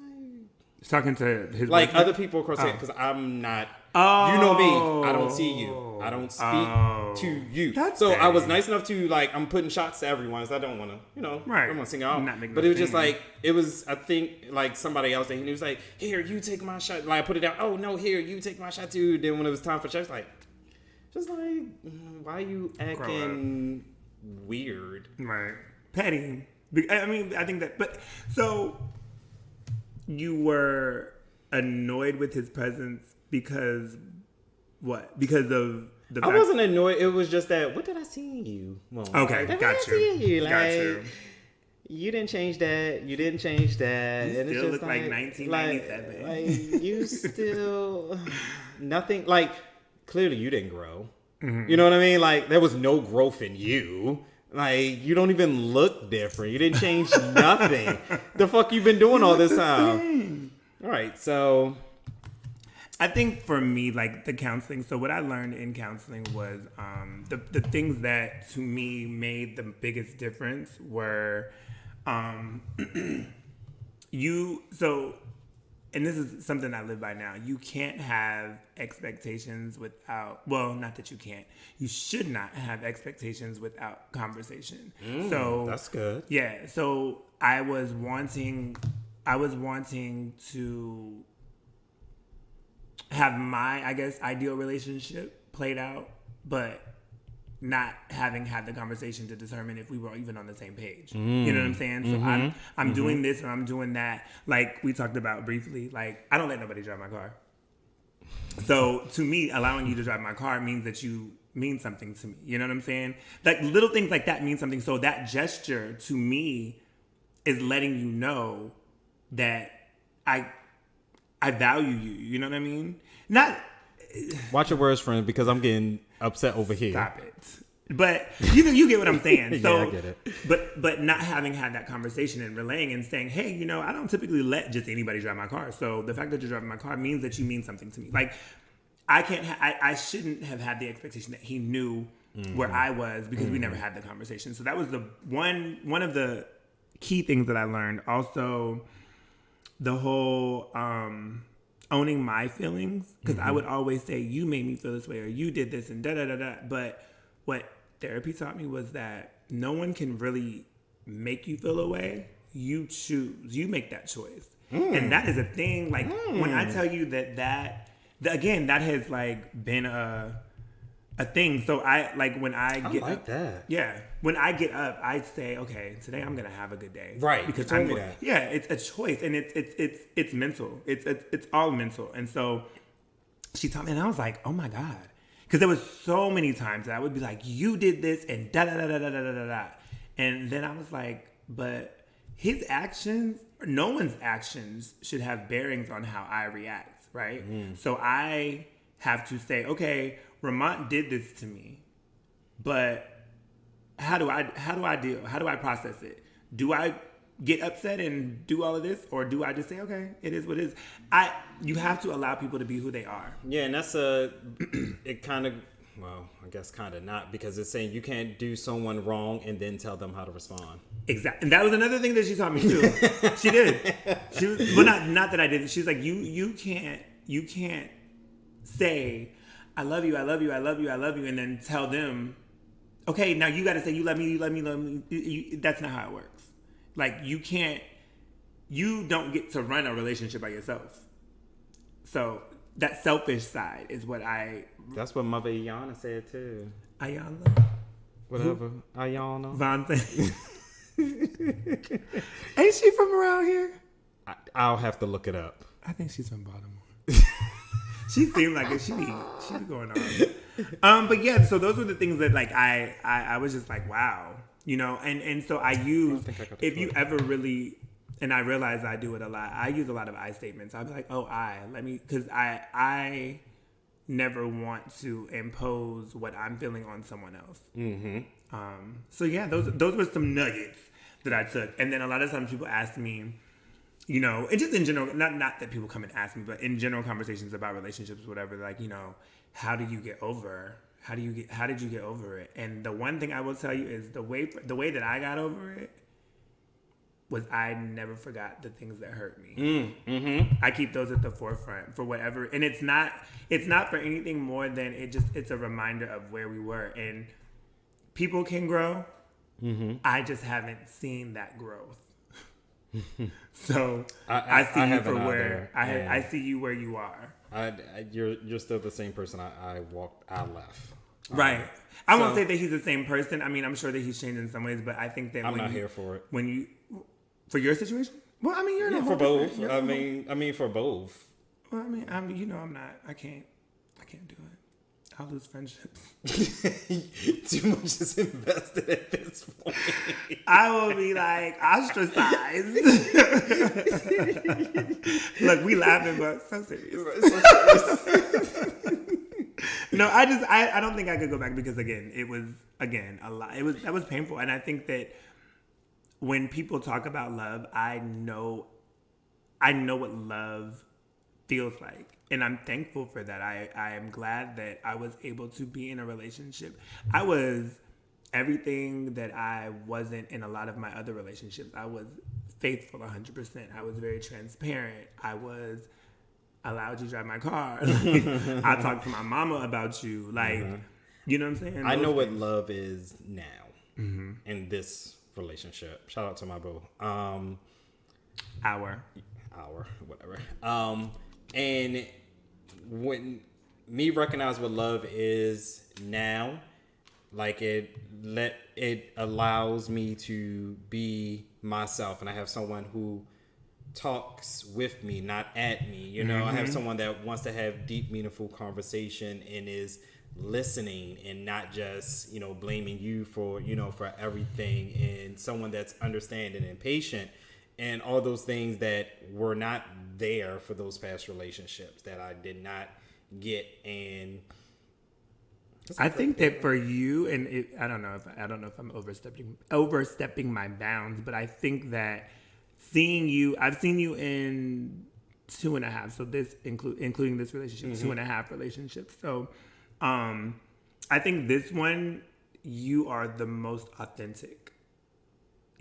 talking to his like boyfriend? other people, of course, because I'm not, you know me, I don't see you. I don't speak to you. So I was nice enough to, like, I'm putting shots to everyone, so I don't want to, you know, I don't want to sing out. But it was just like, it was, I think, like somebody else, and he was like, here, you take my shot. Like, I put it down. Oh, no, here, you take my shot too. Then when it was time for shots, like, just like, why are you acting weird? Right. Petty. I mean, I think that, but, so, you were annoyed with his presence because, what? Because of the fact... I wasn't annoyed. It was just that, what did I see in you? Well, okay, like, got you. Like, got you. You didn't change that. You didn't change that. You and still it's just look like 1997. Like, you still... Nothing... Like, clearly you didn't grow. You know what I mean? Like, there was no growth in you. Like, you don't even look different. You didn't change nothing. The fuck you been doing all this time? All right, so... I think for me, like, the counseling, so what I learned in counseling was the things that, to me, made the biggest difference were and this is something I live by now, you can't have expectations without, well, not that you can't, you should not have expectations without conversation. So that's good. Yeah, so I was wanting to have my, I guess, ideal relationship played out, but not having had the conversation to determine if we were even on the same page. You know what I'm saying? So I'm doing this or I'm doing that. Like we talked about briefly, like I don't let nobody drive my car. So to me, allowing you to drive my car means that you mean something to me. You know what I'm saying? Like little things like that mean something. So that gesture to me is letting you know that I value you. You know what I mean? Not... Watch your words, friend, because I'm getting upset over here. Stop it. But you get what I'm saying. So, yeah, I get it. But not having had that conversation and relaying and saying, hey, you know, I don't typically let just anybody drive my car. So the fact that you're driving my car means that you mean something to me. Like I shouldn't have had the expectation that he knew where I was because we never had the conversation. So that was the one of the key things that I learned. Also, the whole owning my feelings, because I would always say, you made me feel this way, or you did this, and da-da-da-da. But what therapy taught me was that no one can really make you feel a way. You choose. You make that choice. And that is a thing. Like, when I tell you that again, that has, like, been a thing. So I, like, when I get like up, that. Yeah. When I get up, I say, okay, today I'm going to have a good day. Right. Because I'm that. Yeah, it's a choice, and it's mental. It's all mental. And so she taught me, and I was like, oh my God. Because there was so many times that I would be like, you did this, and da-da-da-da-da-da-da-da. And then I was like, but his actions, no one's actions should have bearings on how I react, right? So I have to say, okay, Ramont did this to me, but how do I deal? How do I process it? Do I get upset and do all of this, or do I just say, okay, it is what it is? You have to allow people to be who they are. Yeah, and that's it kind of, well, I guess kind of not, because it's saying you can't do someone wrong and then tell them how to respond. Exactly. And that was another thing that she taught me too. She did. She was, well, not that I did. She's like, you can't say, I love you, and then tell them, okay, now you got to say you love me. That's not how it works. Like, you don't get to run a relationship by yourself. So that selfish side is what That's what Mother Ayana said too. Ayana? Whatever. Ayana. Vontae. Ain't she from around here? I'll have to look it up. I think she's from Baltimore. She seemed like it. She be going on. But yeah, so those were the things that, like, I was just like, wow, you know, and so I use, if you ever really, And I realize I do it a lot. I use a lot of I statements. I'll be like, oh, because I never want to impose what I'm feeling on someone else. Mm-hmm. So yeah, those were some nuggets that I took. And then a lot of times people ask me, you know, and just in general, not that people come and ask me, but in general conversations about relationships, whatever, like, you know, how did you get over it? And the one thing I will tell you is the way that I got over it was I never forgot the things that hurt me. Mm-hmm. I keep those at the forefront for whatever, and it's not for anything more than it's a reminder of where we were. And people can grow. Mm-hmm. I just haven't seen that growth. So I see you for where I see you where you are. You're still the same person I left. Right. I won't say that he's the same person. I mean, I'm sure that he's changed in some ways, but I think that I'm not here for it. For your situation? Well, I mean, you're not for both. I mean, for both. Well, I mean, I'm not. I can't do it. I'll lose friendships. Too much is invested at this point. I will be like ostracized. Look, we laughing, but so serious. No, I don't think I could go back because it was a lot. That was painful, and I think that when people talk about love, I know what love feels like. And I'm thankful for that. I am glad that I was able to be in a relationship. I was everything that I wasn't in a lot of my other relationships. I was faithful 100%. I was very transparent. I allowed you to drive my car. I talked to my mama about you. Like, you know what I'm saying? I know what love is now in this relationship. Shout out to my boo. Hour, whatever. And when me recognize what love is now, like it allows me to be myself, and I have someone who talks with me, not at me. You know, I have someone that wants to have deep, meaningful conversation and is listening and not just, you know, blaming you for, you know, for everything, and someone that's understanding and patient. And all those things that were not there for those past relationships that I did not get. And I think that for you, and I don't know if I'm overstepping my bounds, but I think that I've seen you in 2.5. So this including this relationship, 2.5 relationships. So, I think this one, you are the most authentic.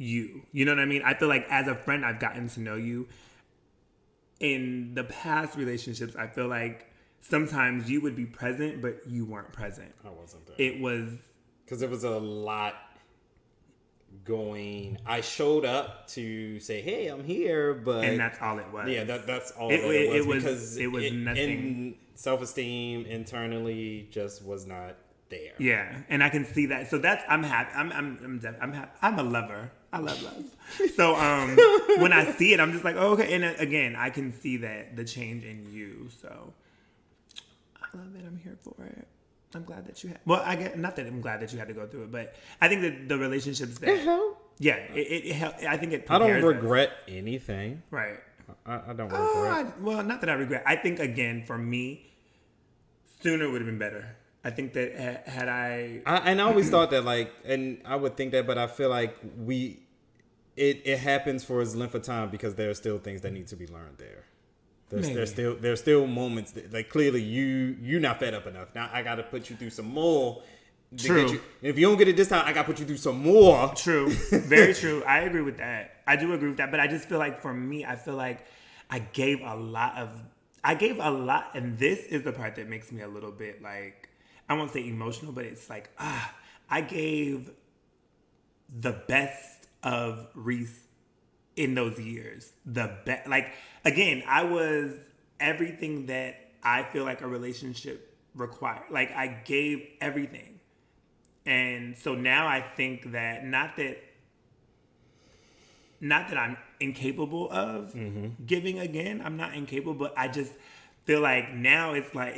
You know what I mean? I feel like as a friend, I've gotten to know you. In the past relationships, I feel like sometimes you would be present, but you weren't present. I wasn't there. It was... Because there was a lot going... I showed up to say, hey, I'm here, but... And that's all it was. Yeah, that's all it was. Because it was nothing... In self-esteem internally just was not there. Yeah, and I can see that. So that's... I'm happy. I'm happy. I'm a lover. I love love. So when I see it, I'm just like, oh, okay. And again, I can see that the change in you. So I love it. I'm here for it. I'm glad that you had. Well, not that I'm glad that you had to go through it, but I think that the relationships that yeah, it helped. I think it. I don't regret anything. Right. I don't regret. Well, not that I regret. I think again for me, sooner would have been better. I think that had I always thought that, like, and I would think that, but I feel like it happens for its length of time because there are still things that need to be learned there. There's still moments that, like, clearly you're not fed up enough. Now I got to put you through some more. True. If you don't get it this time, I got to put you through some more. True. Very true. I agree with that. I do agree with that. But I just feel like for me, I feel like I gave a lot, and this is the part that makes me a little bit like, I won't say emotional, but it's like, I gave the best of Reese in those years. Like, again, I was everything that I feel like a relationship required. Like, I gave everything. And so now I think that, not that I'm incapable of giving again. I'm not incapable, but I just feel like now it's like,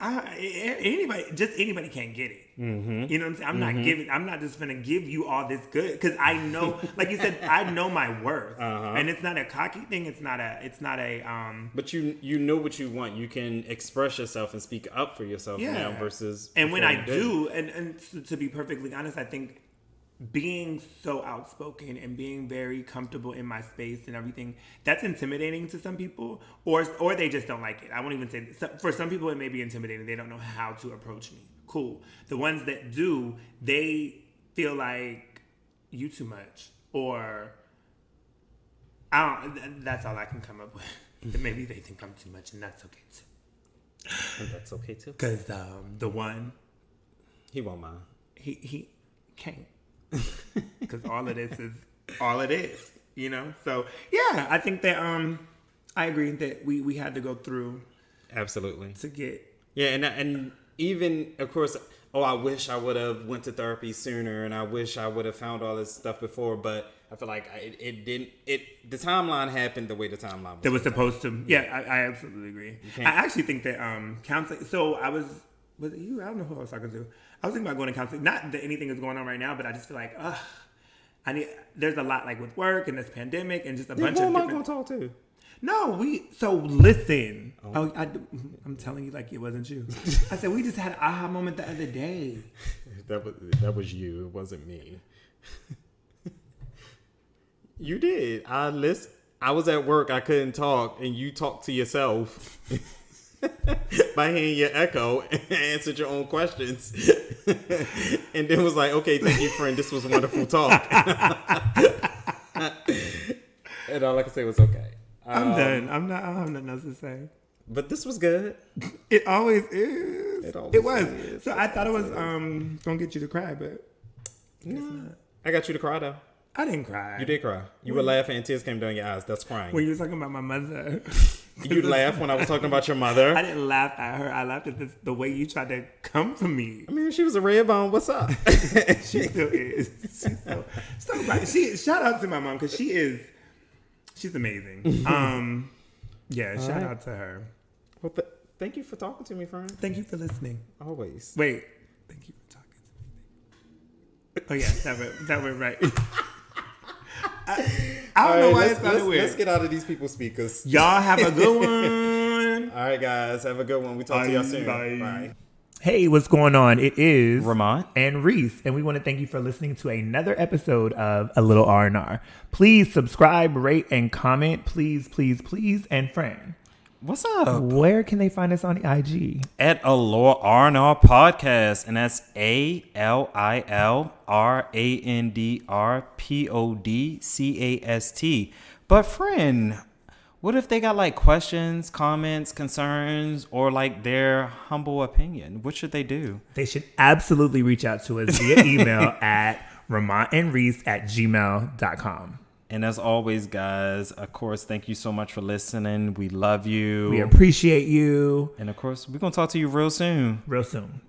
Anybody can't get it. Mm-hmm. You know what I'm saying? I'm not just gonna give you all this good because I know, like you said, I know my worth, and it's not a cocky thing. It's not a. But you know what you want. You can express yourself and speak up for yourself now versus. And when I do, and to be perfectly honest, I think being so outspoken and being very comfortable in my space and everything, that's intimidating to some people, or they just don't like it. I won't even say for some people it may be intimidating. They don't know how to approach me. Cool. The ones that do, they feel like you too much, or that's all I can come up with. Maybe they think I'm too much, and that's okay too. And that's okay too. Because the one, he won't mind. He can't. Because all of this is all it is, you know. So yeah, I think that I agree that we had to go through absolutely to get and even of course. I wish I would have went to therapy sooner, and I wish I would have found all this stuff before. But I feel like it didn't. The timeline happened the way the timeline was. It was supposed to. Yeah, I absolutely agree. I actually think that counseling. So was it you? I don't know who I was talking to. I was thinking about going to counseling. Not that anything is going on right now, but I just feel like, there's a lot like with work and this pandemic and just a bunch of different. Who am I going to talk to? No, so listen. I'm telling you like it wasn't you. I said, we just had an aha moment the other day. That was you. It wasn't me. You did. I was at work. I couldn't talk, and you talked to yourself by hearing your echo and answered your own questions. And then was like, okay, thank you, friend. This was wonderful talk. And all I can say was okay. I'm done. I don't have nothing else to say. But this was good. It always is. It was. Is. So I thought it was gonna get you to cry, but no. I got you to cry though. I didn't cry. You did cry. You were laughing and tears came down your eyes. That's crying. When you were talking about my mother. You laughed when I was talking about your mother. I didn't laugh at her. I laughed at the way you tried to come for me. I mean, she was a red bone. What's up? She still is. She's so right. Shout out to my mom because she's amazing. Shout out to her. Well, thank you for talking to me, friend. Thank you for listening. Always. Wait. Thank you for talking to me. Oh yeah, that went right. I don't know why it sounded weird. Let's get out of these people's speakers. Y'all have a good one. All right, guys. Have a good one. We talk to y'all soon. Bye. Hey, what's going on? It is Ramont and Reese, and we want to thank you for listening to another episode of A Little R&R. Please subscribe, rate, and comment. Please, please, please, and friend. What's up? Where can they find us on the IG? At ALilRandRPodcast, and that's ALilRandRPodcast. But friend, what if they got like questions, comments, concerns, or like their humble opinion? What should they do? They should absolutely reach out to us via email at ramontandreese@gmail.com. And as always, guys, of course, thank you so much for listening. We love you. We appreciate you. And of course, we're going to talk to you real soon. Real soon.